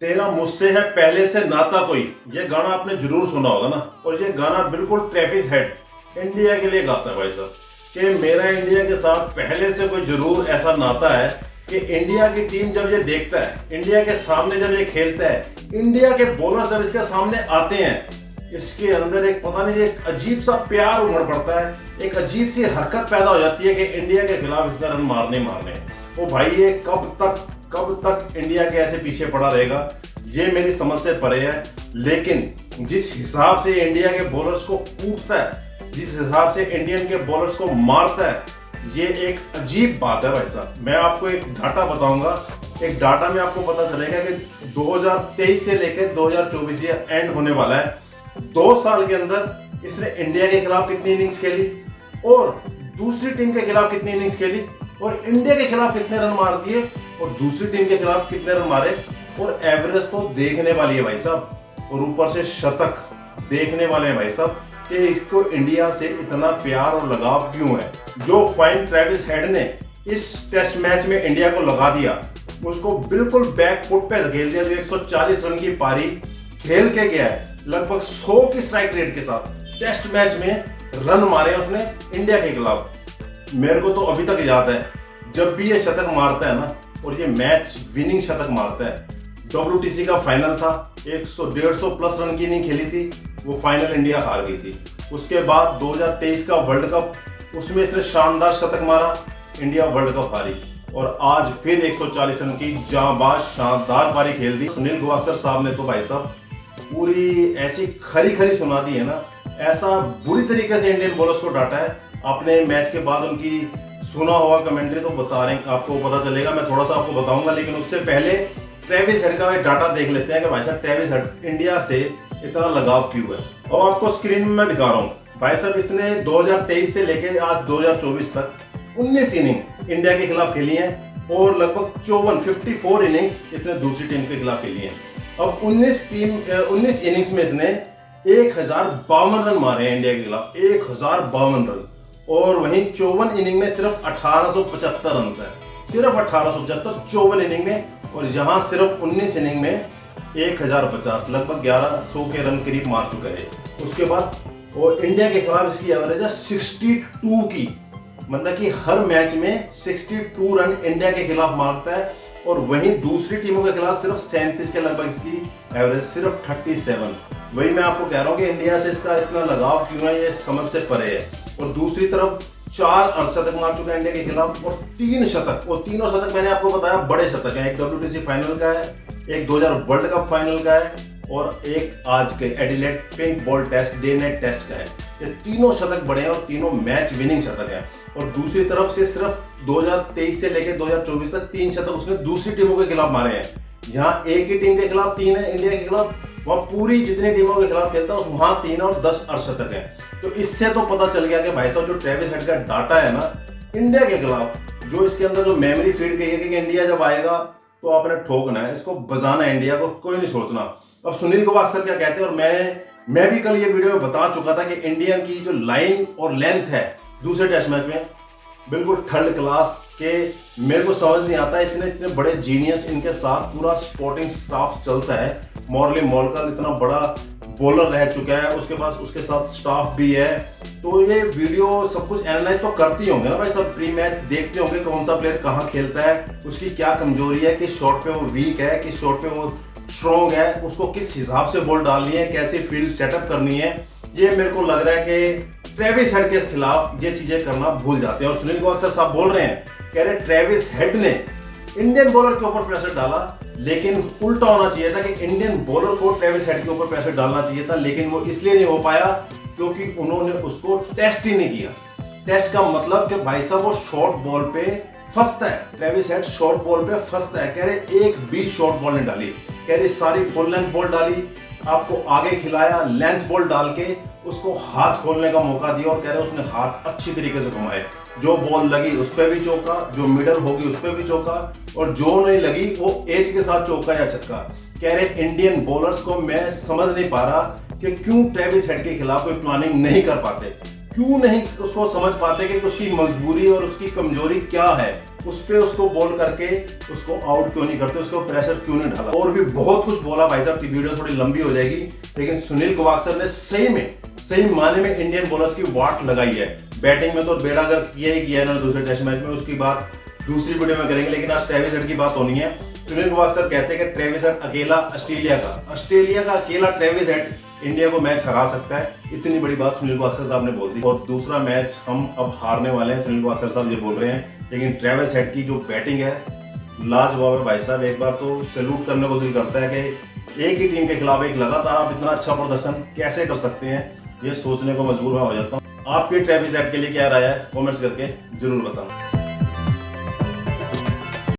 तेरा मुझसे है पहले से नाता कोई, ये गाना आपने जरूर सुना होगा ना। और ये गाना बिल्कुल ट्रेविस हेड इंडिया के लिए गाता है भाई साहब, कि मेरा इंडिया के साथ पहले से कोई जरूर ऐसा नाता है कि इंडिया की टीम जब ये देखता है, इंडिया के सामने जब ये खेलता है, इंडिया के बॉलर जब इसके सामने आते हैं, इसके अंदर एक पता नहीं एक अजीब सा प्यार उमड़ पड़ता है, एक अजीब सी हरकत पैदा हो जाती है कि इंडिया के खिलाफ इस तरह रन मारने वो भाई ये कब तक इंडिया के ऐसे पीछे पड़ा रहेगा, ये मेरी समझ से परे है। लेकिन जिस हिसाब से इंडिया के बॉलर्स को कूटता है, जिस हिसाब से इंडियन के बॉलर्स को मारता है, ये एक अजीब बात है भाई साहब। मैं आपको एक डाटा बताऊंगा, एक डाटा में आपको पता चलेगा कि 2023 से लेकर 2024 ये एंड होने वाला है। 2 साल के अंदर इसने इंडिया के खिलाफ कितनी इनिंग्स खेली और दूसरी टीम के खिलाफ कितनी इनिंग्स खेली और इंडिया के खिलाफ कितने रन मार दिए और दूसरी टीम के खिलाफ कितने रन मारे, और एवरेज तो देखने वाली है भाई साहब, और ऊपर से शतक देखने वाले हैं भाई साहब कि इसको इंडिया से इतना प्यार और लगाव क्यों है। जो फाइन ट्रेविस हेड ने इस टेस्ट मैच में इंडिया को लगा दिया, उसको बिल्कुल बैक फुट पे धकेल दिया। जो 140 रन की पारी खेल के गया है, लगभग 100 की स्ट्राइक रेट के साथ टेस्ट मैच में रन मारे उसने इंडिया के खिलाफ। मेरे को तो अभी तक याद है जब भी ये शतक मारता है ना, और ये मैच विनिंग शतक मारता है, WTC का फाइनल था, 150 प्लस रन की इनिंग खेली थी, वो फाइनल इंडिया हार गई थी। उसके बाद 2023 का वर्ल्ड कप, उसमें इसने शानदार शतक मारा, इंडिया वर्ल्ड कप हारी, और आज फिर 140 रन की जांबाज शानदार पारी खेल दी। सुनील गावस्कर साहब ने तो भाई साहब पूरी ऐसी खरी सुना दी है ना, ऐसा बुरी तरीके से इंडियन बॉलर्स को डांटा है। आपने मैच के बाद उनकी सुना होगा कमेंट्री, तो बता रहे हैं, आपको पता चलेगा, मैं थोड़ा सा आपको बताऊंगा। लेकिन उससे पहले ट्रेविस हेड का डाटा देख लेते हैं कि भाई साहब ट्रेविस हेड इंडिया से इतना लगाव क्यों है। और आपको स्क्रीन में मैं दिखा रहा हूँ भाई साहब, इसने 2023 से लेके आज 2024 तक 19 इनिंग इंडिया के खिलाफ खेली है और लगभग 54 इनिंग्स इसने दूसरी टीम के खिलाफ खेली है। अब 19 इनिंग्स में इसने 1052 रन मारे हैं इंडिया के खिलाफ, 1052 रन, और वहीं 54 इनिंग में सिर्फ 1875 रन है, सिर्फ 1875 54 इनिंग में। और यहाँ सिर्फ 19 इनिंग में 1050 लगभग 1100 के रन करीब मार चुका है। उसके बाद और इंडिया के खिलाफ इसकी एवरेज है 62 की, मतलब कि हर मैच में 62 रन इंडिया के खिलाफ मारता है, और वहीं दूसरी टीमों के खिलाफ सिर्फ 37 के लगभग इसकी एवरेज, सिर्फ 37। वही मैं आपको कह रहा हूँ कि इंडिया से इसका इतना लगाव क्यों है, ये समझ से परे है। और दूसरी तरफ 4 अर्धशतक मार चुका है इंडिया के खिलाफ और 3 शतक, और तीनों शतक मैंने आपको बताया बड़े शतक हैं। एक WTC फाइनल का है, एक 2000 वर्ल्ड कप फाइनल का है, और एक आज के Adelaide pink ball test day night test का है। ये तीनों शतक बड़े हैं और तीनों मैच विनिंग शतक हैं। और दूसरी तरफ से सिर्फ 2023 से लेकर 2024 तक 3 शतक उसने दूसरी टीमों के खिलाफ मारे हैं। यहाँ एक ही टीम के खिलाफ 3 है इंडिया के खिलाफ, वहाँ पूरी जितनी टीमों के खिलाफ खेलता है वहाँ 3 और 10 अर्धशतक है। तो इससे तो पता चल गया कि भाई साहब जो ट्रेविस हेड का डाटा है ना इंडिया के खिलाफ, जो इसके अंदर जो मेमोरी फीड गई है कि इंडिया जब आएगा तो आपने ठोकना है, इसको बजाना है, इंडिया को कोई नहीं सोचना। अब सुनील गावस्कर क्या कहते हैं, और मैं भी कल ये वीडियो में बता चुका था कि इंडियन की जो लाइन और लेंथ है दूसरे टेस्ट मैच में बिल्कुल थर्ड क्लास के। मेरे को समझ नहीं आता इतने बड़े जीनियस इनके साथ पूरा सपोर्टिंग स्टाफ चलता है। मॉर्ली मॉलकर इतना बड़ा बॉलर रह चुका है, उसके पास उसके साथ स्टाफ भी है, तो ये वीडियो सब कुछ एनालाइज तो करती होंगे ना भाई सब, प्री मैच देखते होंगे कौन सा प्लेयर कहाँ खेलता है, उसकी क्या कमजोरी है, किस शॉट पे वो वीक है, किस शॉट पे वो स्ट्रॉन्ग है, उसको किस हिसाब से बॉल डालनी है, कैसे फील्ड सेटअप करनी है। ये मेरे को लग रहा है कि ट्रेविस हेड के खिलाफ ये चीजें करना भूल जाते हैं। और सुनील गावस्कर साहब बोल रहे हैं, कह रहे ट्रेविस हेड ने इंडियन बॉलर के ऊपर प्रेशर डाला, लेकिन उल्टा होना चाहिए था कि इंडियन बॉलर को ट्रेविस हेड के ऊपर प्रेशर डालना चाहिए था, लेकिन वो इसलिए नहीं हो पाया क्योंकि उन्होंने उसको टेस्ट ही नहीं किया। टेस्ट का मतलब कि भाई साहब वो शॉर्ट बॉल पे फंसता है, ट्रेविस हेड शॉर्ट बॉल पे फंसता है। कह रहे एक भी शॉर्ट बॉल नहीं डाली, कह रहे सारी फुल लेंथ बॉल डाली, आपको आगे खिलाया, लेंथ बॉल डाल के उसको हाथ खोलने का मौका दिया, और कह रहे उसने हाथ अच्छी तरीके से घुमाए। जो बॉल लगी उस पर भी चौका, जो मिडल होगी उस पर भी चौका, और जो नहीं लगी वो एज के साथ चौका या छक्का। कह रहे इंडियन बॉलर्स को मैं समझ नहीं पा रहा कि क्यों ट्रेविस हेड के खिलाफ कोई प्लानिंग नहीं कर पाते, क्यों नहीं उसको समझ पाते कि उसकी मजबूरी और उसकी कमजोरी क्या है। उस पे उसको बोल करके उसको आउट क्यों नहीं करते, उसको प्रेशर क्यों नहीं डाला। और भी बहुत कुछ बोला भाई साहब की वीडियो थोड़ी लंबी हो जाएगी, लेकिन सुनील गावस्कर ने सही माने में इंडियन बॉलर्स की वाट लगाई है। बैटिंग में तो बेड़ा गर्क किया ही किया इन्होंने दूसरे टेस्ट मैच में, उसकी बात दूसरी वीडियो में करेंगे। लेकिन आज ट्रेविस हेड की बात होनी है। सुनील गावस्कर कहते हैं कि ट्रेविस हेड अकेला ऑस्ट्रेलिया का अकेला ट्रेविस हेड इंडिया को मैच हरा सकता है। इतनी बड़ी बात सुनील गावस्कर साहब ने बोल दी। और दूसरा मैच हम अब हारने वाले हैं, सुनील गावस्कर साहब ये बोल रहे हैं। लेकिन ट्रेविस हेड की जो बैटिंग है लाजवाब है भाई साहब। एक बार तो सैल्यूट करने को दिल करता है कि एक ही टीम के खिलाफ एक लगातार आप इतना अच्छा प्रदर्शन कैसे कर सकते हैं, ये सोचने को मजबूर मैं हो जाता हूँ। आपकी ट्रेविस हेड के लिए क्या राय है, कमेंट्स करके जरूर बताना।